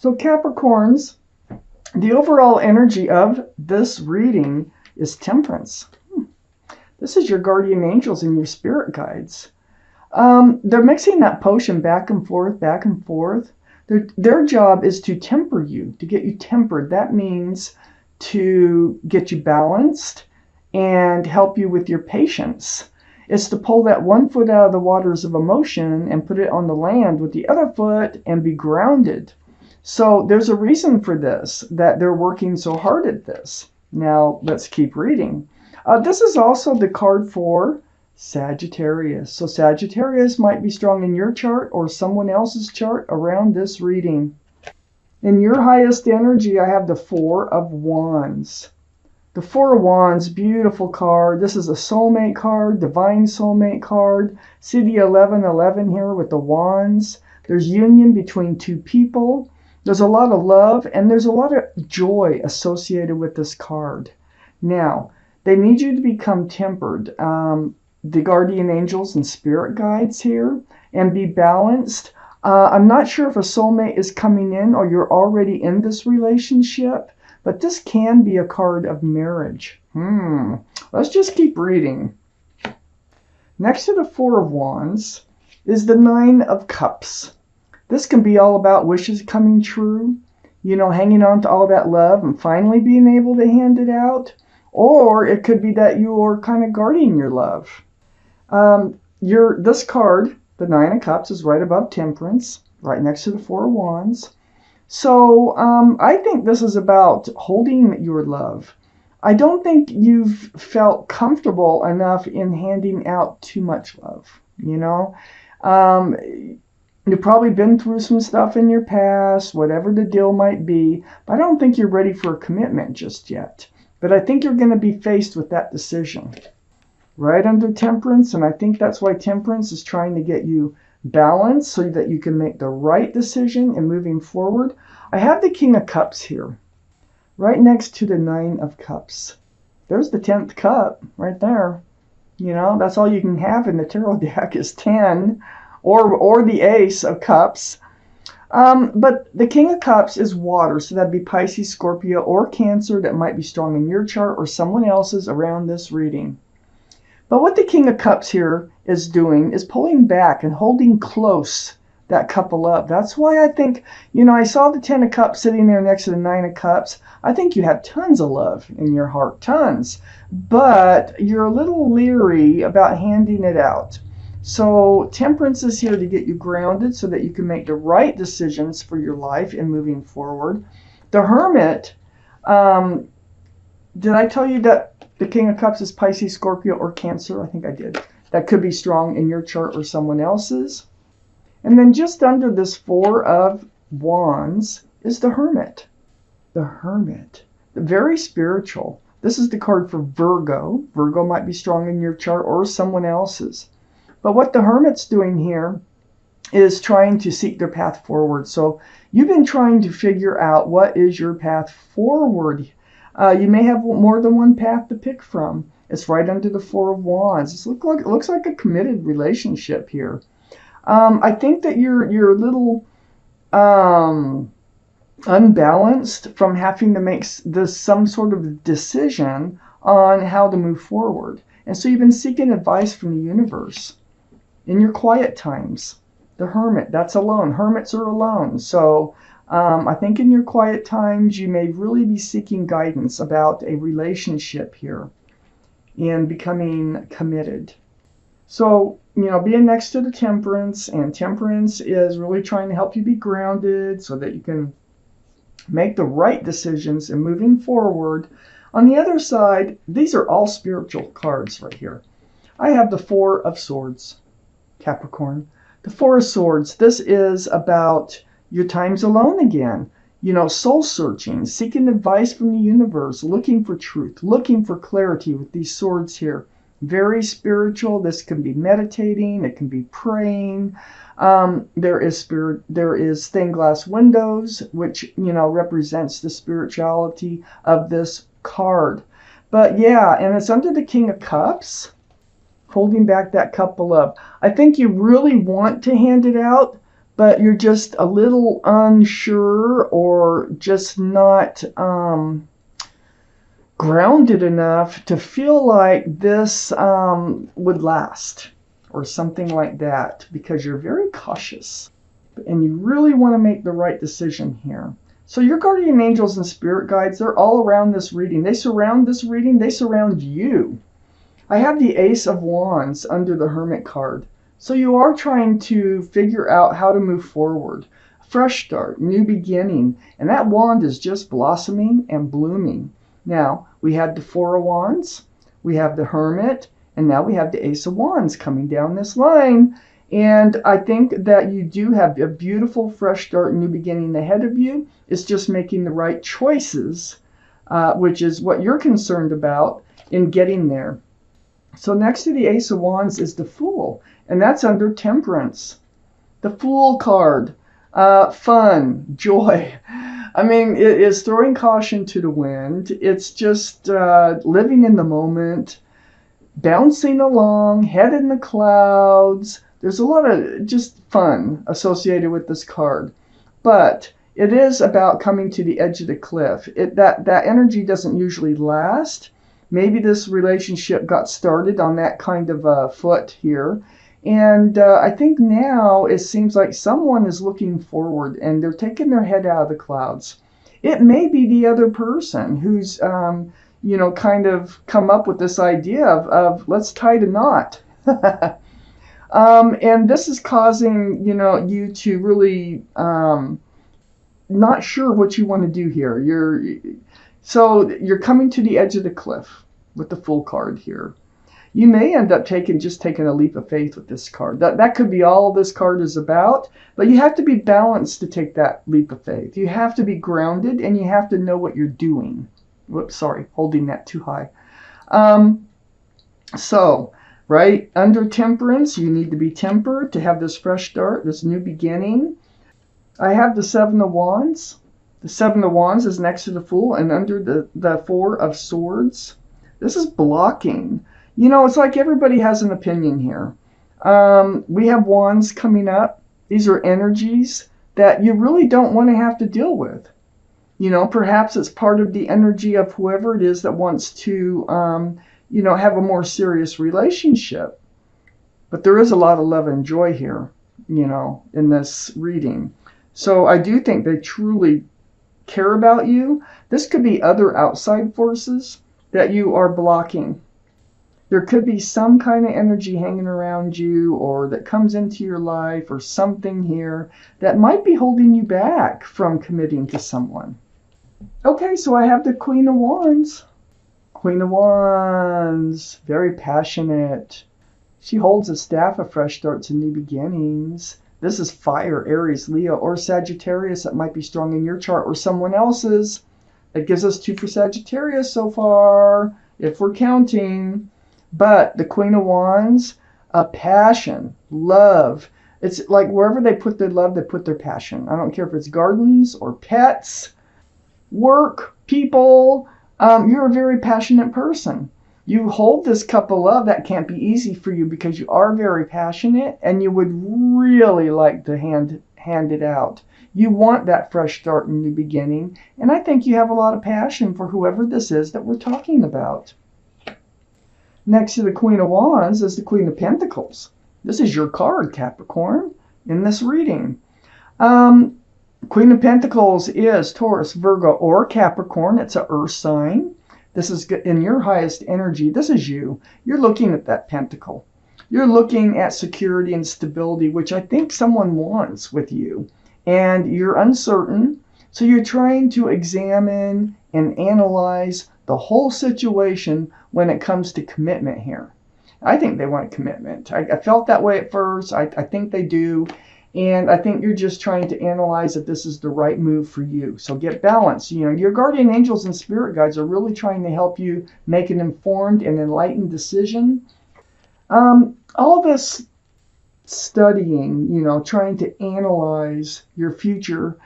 So Capricorns, the overall energy of this reading is temperance. This is your guardian angels and your spirit guides. They're mixing that potion back and forth, back and forth. Their job is to temper you, to get you tempered. That means to get you balanced and help you with your patience. It's to pull that one foot out of the waters of emotion and put it on the land with the other foot and be grounded. So there's a reason for this, that they're working so hard at this. Now let's keep reading. This is also the card for Sagittarius. So Sagittarius might be strong in your chart or someone else's chart around this reading. In your highest energy, I have the Four of Wands. The Four of Wands, beautiful card. This is a soulmate card, divine soulmate card. See the 1111 here with the wands. There's union between two people. There's a lot of love and there's a lot of joy associated with this card. Now, they need you to become tempered. The guardian angels and spirit guides here, and be balanced. I'm not sure if a soulmate is coming in or you're already in this relationship, but this can be a card of marriage. Let's just keep reading. Next to the Four of Wands is the Nine of Cups. This can be all about wishes coming true, you know, hanging on to all that love and finally being able to hand it out. Or it could be that you're kind of guarding your love. This card, the Nine of Cups, is right above Temperance, right next to the Four of Wands. So I think this is about holding your love. I don't think you've felt comfortable enough in handing out too much love, you know. You've probably been through some stuff in your past, whatever the deal might be, but I don't think you're ready for a commitment just yet. But I think you're going to be faced with that decision. Right under Temperance, and I think that's why Temperance is trying to get you balanced so that you can make the right decision in moving forward. I have the King of Cups here, right next to the Nine of Cups. There's the 10th cup right there. You know, that's all you can have in the tarot deck is 10, or the Ace of Cups. But the King of Cups is water, so that'd be Pisces, Scorpio, or Cancer that might be strong in your chart or someone else's around this reading. But what the King of Cups here is doing is pulling back and holding close that cup of love. That's why I think, you know, I saw the 10 of Cups sitting there next to the 9 of Cups. I think you have tons of love in your heart, tons. But you're a little leery about handing it out. So Temperance is here to get you grounded so that you can make the right decisions for your life and moving forward. The Hermit, did I tell you that the King of Cups is Pisces, Scorpio, or Cancer? I think I did. That could be strong in your chart or someone else's. And then just under this Four of Wands is the Hermit. The Hermit. Very spiritual. This is the card for Virgo. Virgo might be strong in your chart or someone else's. But what the Hermit's doing here is trying to seek their path forward. So you've been trying to figure out what is your path forward. You may have more than one path to pick from. It's right under the Four of Wands. It looks like a committed relationship here. I think that you're a little unbalanced from having to make some sort of decision on how to move forward. And so you've been seeking advice from the universe. In your quiet times, the Hermit, that's alone. Hermits are alone. So I think in your quiet times, you may really be seeking guidance about a relationship here and becoming committed. So, you know, being next to the Temperance, and Temperance is really trying to help you be grounded so that you can make the right decisions and moving forward. On the other side, these are all spiritual cards right here. I have the Four of Swords. Capricorn. The Four of Swords, this is about your times alone again. You know, soul searching, seeking advice from the universe, looking for truth, looking for clarity with these swords here. Very spiritual. This can be meditating. It can be praying. There is stained glass windows, which, you know, represents the spirituality of this card. But yeah, and it's under the King of Cups, holding back that cup of love. I think you really want to hand it out, but you're just a little unsure or just not grounded enough to feel like this would last or something like that, because you're very cautious and you really want to make the right decision here. So your guardian angels and spirit guides, they're all around this reading. They surround this reading. They surround you. I have the Ace of Wands under the Hermit card. So you are trying to figure out how to move forward. Fresh start, new beginning. And that wand is just blossoming and blooming. Now, we had the Four of Wands, we have the Hermit, and now we have the Ace of Wands coming down this line. And I think that you do have a beautiful fresh start, new beginning ahead of you. It's just making the right choices, which is what you're concerned about in getting there. So next to the Ace of Wands is the Fool, and that's under Temperance. The Fool card, fun, joy. I mean, it is throwing caution to the wind. It's just living in the moment, bouncing along, head in the clouds. There's a lot of just fun associated with this card. But it is about coming to the edge of the cliff. That energy doesn't usually last. Maybe this relationship got started on that kind of a foot here. And I think now it seems like someone is looking forward and they're taking their head out of the clouds. It may be the other person who's, kind of come up with this idea of let's tie the knot. And this is causing, you to really not sure what you want to do here. You're coming to the edge of the cliff with the Fool card here. You may end up taking a leap of faith with this card. That could be all this card is about, but you have to be balanced to take that leap of faith. You have to be grounded and you have to know what you're doing. Whoops, sorry, holding that too high. Right, under Temperance, you need to be tempered to have this fresh start, this new beginning. I have the Seven of Wands. The Seven of Wands is next to the Fool, and under the Four of Swords. This is blocking. It's like everybody has an opinion here. We have wands coming up. These are energies that you really don't want to have to deal with. Perhaps it's part of the energy of whoever it is that wants to, have a more serious relationship. But there is a lot of love and joy here, in this reading. So I do think they truly care about you. This could be other outside forces that you are blocking. There could be some kind of energy hanging around you or that comes into your life or something here that might be holding you back from committing to someone. Okay, so I have the Queen of Wands. Queen of Wands, very passionate. She holds a staff of fresh starts and new beginnings. This is fire, Aries, Leo, or Sagittarius. That might be strong in your chart or someone else's. That gives us 2 for Sagittarius so far, if we're counting. But the Queen of Wands, a passion, love. It's like wherever they put their love, they put their passion. I don't care if it's gardens or pets, work, people. You're a very passionate person. You hold this cup of love. That can't be easy for you because you are very passionate and you would really like to hand it out. You want that fresh start and new beginning. And I think you have a lot of passion for whoever this is that we're talking about. Next to the Queen of Wands is the Queen of Pentacles. This is your card, Capricorn, in this reading. Queen of Pentacles is Taurus, Virgo, or Capricorn. It's an earth sign. This is in your highest energy. This is you. You're looking at that pentacle. You're looking at security and stability, which I think someone wants with you. And you're uncertain. So you're trying to examine and analyze the whole situation when it comes to commitment here. I think they want commitment. I felt that way at first. I think they do. And I think you're just trying to analyze if this is the right move for you. So get balance. Your guardian angels and spirit guides are really trying to help you make an informed and enlightened decision. All this studying, trying to analyze your future,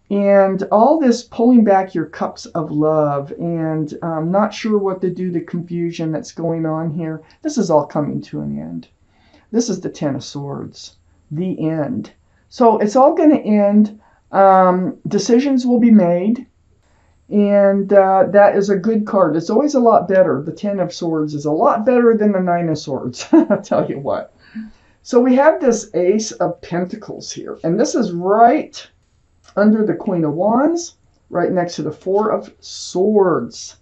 and all this pulling back your cups of love and not sure what to do, the confusion that's going on here, this is all coming to an end. This is the Ten of Swords, the end. So it's all going to end. Decisions will be made. And that is a good card. It's always a lot better. The Ten of Swords is a lot better than the Nine of Swords. I'll tell you what. So we have this Ace of Pentacles here. And this is right under the Queen of Wands, right next to the Four of Swords.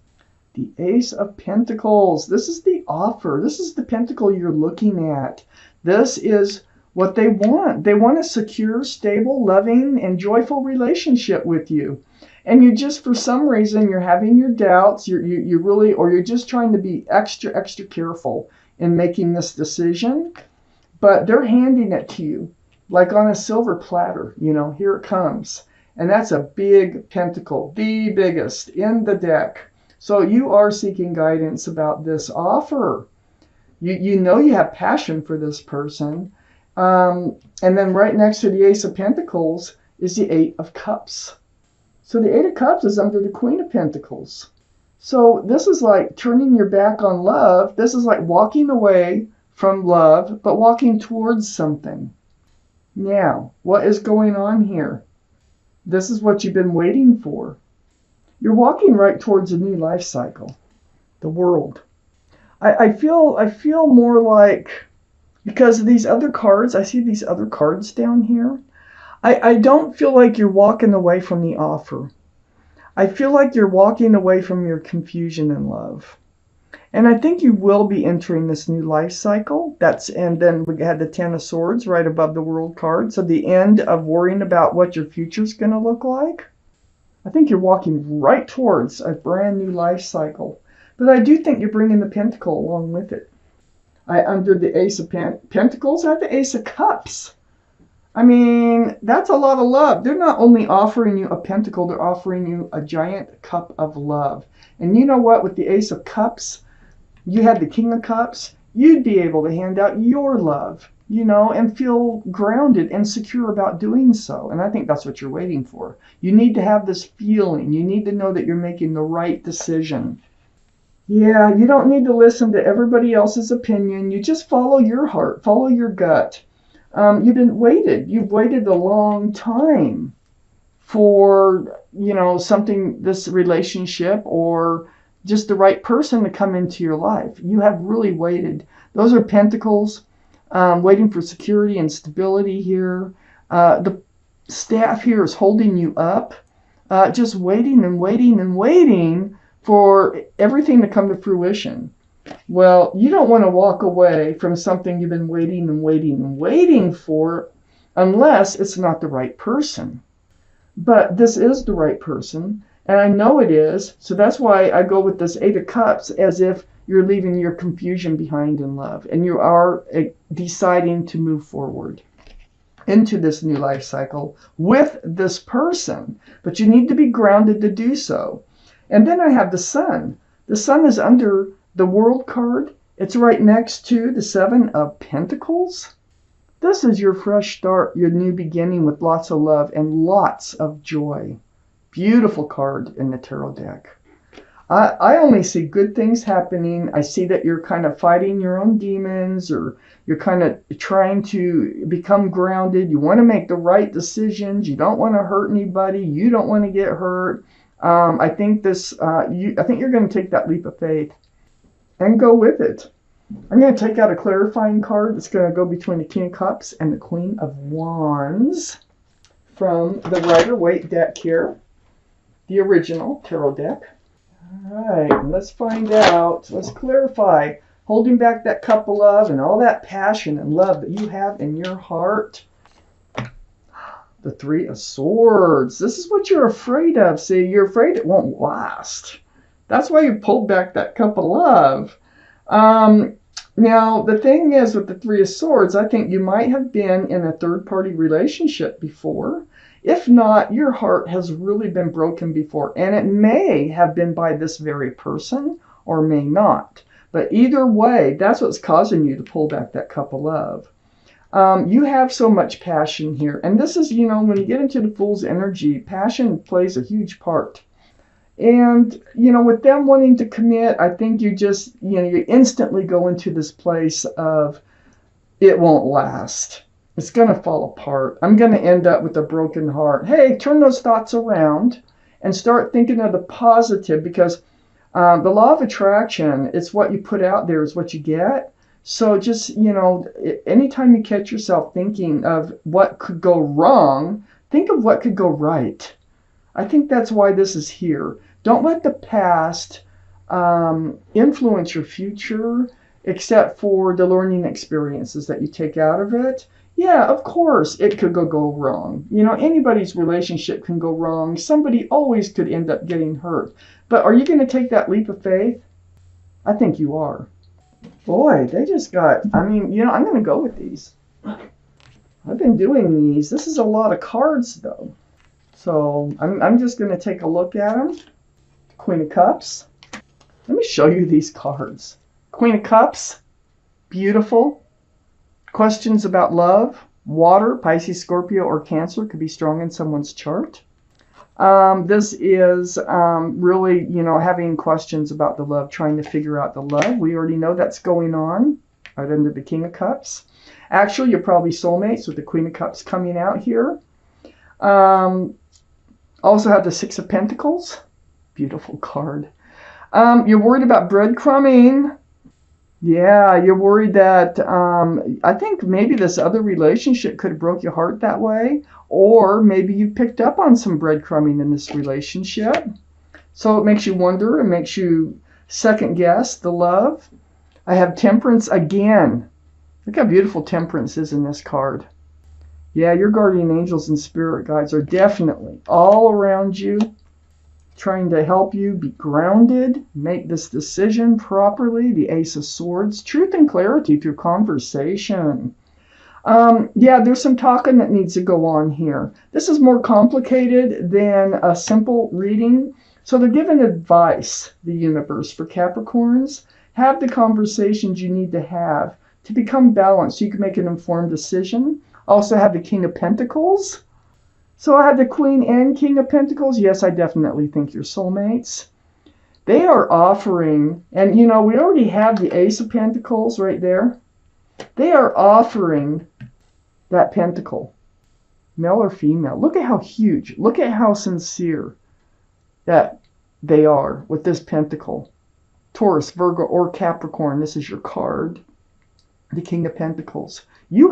The Ace of Pentacles. This is the offer. This is the pentacle you're looking at. This is what they want. They want a secure, stable, loving, and joyful relationship with you. And you just, for some reason, you're having your doubts. You really, or you're just trying to be extra careful in making this decision. But they're handing it to you like on a silver platter. You know, here it comes. And that's a big pentacle, the biggest in the deck. So you are seeking guidance about this offer. You know you have passion for this person. And then right next to the Ace of Pentacles is the Eight of Cups. So the Eight of Cups is under the Queen of Pentacles. So this is like turning your back on love. This is like walking away from love, but walking towards something. Now, what is going on here? This is what you've been waiting for. You're walking right towards a new life cycle. The World. I feel more like, because of these other cards, I see these other cards down here. I don't feel like you're walking away from the offer. I feel like you're walking away from your confusion in love. And I think you will be entering this new life cycle. And then we had the Ten of Swords right above the World card. So the end of worrying about what your future's going to look like. I think you're walking right towards a brand new life cycle. But I do think you're bringing the Pentacle along with it. Under the Ace of Pentacles, I have the Ace of Cups. I mean, that's a lot of love. They're not only offering you a pentacle, they're offering you a giant cup of love. And you know what? With the Ace of Cups, you had the King of Cups. You'd be able to hand out your love, you know, and feel grounded and secure about doing so. And I think that's what you're waiting for. You need to have this feeling. You need to know that you're making the right decision. Yeah, you don't need to listen to everybody else's opinion. You just follow your heart, follow your gut. You've waited a long time for, you know, this relationship or just the right person to come into your life. You have really waited. Those are Pentacles, waiting for security and stability here. The staff here is holding you up, just waiting and waiting and waiting for everything to come to fruition. Well, you don't want to walk away from something you've been waiting and waiting and waiting for unless it's not the right person. But this is the right person, and I know it is, so that's why I go with this Eight of Cups as if you're leaving your confusion behind in love, and you are deciding to move forward into this new life cycle with this person. But you need to be grounded to do so. And then I have the Sun. The Sun is under the World card. It's right next to the Seven of Pentacles. This is your fresh start, your new beginning with lots of love and lots of joy. Beautiful card in the tarot deck. I only see good things happening. I see that you're kind of fighting your own demons, or you're kind of trying to become grounded. You want to make the right decisions. You don't want to hurt anybody. You don't want to get hurt. I think you're going to take that leap of faith and go with it. I'm going to take out a clarifying card that's going to go between the King of Cups and the Queen of Wands from the Rider-Waite deck here, the original tarot deck. All right, let's find out. Let's clarify. Holding back that cup of love and all that passion and love that you have in your heart. The Three of Swords. This is what you're afraid of. See, you're afraid it won't last. That's why you pulled back that cup of love. Now, the thing is with the Three of Swords, I think you might have been in a third-party relationship before. If not, your heart has really been broken before, and it may have been by this very person or may not. But either way, that's what's causing you to pull back that cup of love. You have so much passion here. And this is, when you get into the Fool's energy, passion plays a huge part. And, with them wanting to commit, I think you just, you instantly go into this place of it won't last. It's going to fall apart. I'm going to end up with a broken heart. Hey, turn those thoughts around and start thinking of the positive, because the law of attraction, it's what you put out there is what you get. So just, anytime you catch yourself thinking of what could go wrong, think of what could go right. I think that's why this is here. Don't let the past influence your future, except for the learning experiences that you take out of it. Yeah, of course, it could go wrong. Anybody's relationship can go wrong. Somebody always could end up getting hurt. But are you going to take that leap of faith? I think you are. Boy, they just got, I'm going to go with these. I've been doing these. This is a lot of cards, though. So I'm just going to take a look at them. Queen of Cups. Let me show you these cards. Queen of Cups. Beautiful. Questions about love. Water, Pisces, Scorpio, or Cancer could be strong in someone's chart. This is really, having questions about the love, trying to figure out the love. We already know that's going on right under the King of Cups. Actually, you're probably soulmates with the Queen of Cups coming out here. Also have the Six of Pentacles. Beautiful card. You're worried about breadcrumbing. Yeah, you're worried that I think maybe this other relationship could have broke your heart that way. Or maybe you picked up on some breadcrumbing in this relationship. So it makes you wonder. It makes you second guess the love. I have Temperance again. Look how beautiful Temperance is in this card. Yeah, your guardian angels and spirit guides are definitely all around you, trying to help you be grounded, make this decision properly. The Ace of Swords, truth and clarity through conversation. Yeah, there's some talking that needs to go on here. This is more complicated than a simple reading. So they're giving advice, the universe, for Capricorns. Have the conversations you need to have to become balanced so you can make an informed decision. Also have the King of Pentacles. So I have the Queen and King of Pentacles. Yes, I definitely think you're soulmates. They are offering, and we already have the Ace of Pentacles right there. They are offering that pentacle, male or female. Look at how huge, look at how sincere that they are with this pentacle. Taurus, Virgo, or Capricorn, this is your card. The King of Pentacles. You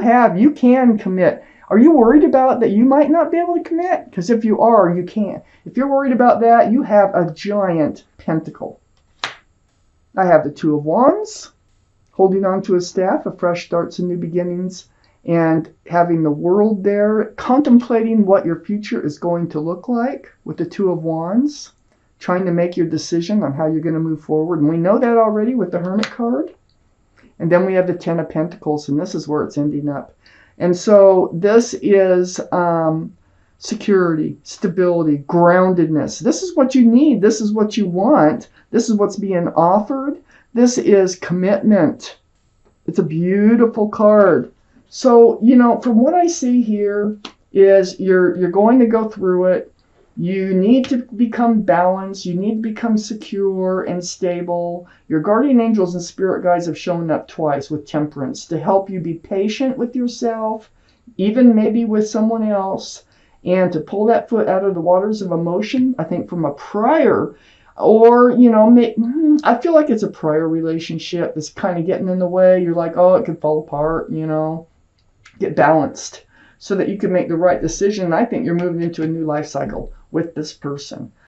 can commit. Are you worried about that you might not be able to commit? Because if you are, you can't. If you're worried about that, you have a giant pentacle. I have the Two of Wands, holding on to a staff of fresh starts and new beginnings, and having the World there, contemplating what your future is going to look like with the Two of Wands, trying to make your decision on how you're going to move forward. And we know that already with the Hermit card. And then we have the Ten of Pentacles, and this is where it's ending up. And so this is security, stability, groundedness. This is what you need. This is what you want. This is what's being offered. This is commitment. It's a beautiful card. So, from what I see here is you're going to go through it. You need to become balanced. You need to become secure and stable. Your guardian angels and spirit guides have shown up twice with Temperance to help you be patient with yourself, even maybe with someone else, and to pull that foot out of the waters of emotion, I think from a prior, or, I feel like it's a prior relationship that's kind of getting in the way. You're like, oh, it could fall apart, Get balanced so that you can make the right decision. And I think you're moving into a new life cycle with this person.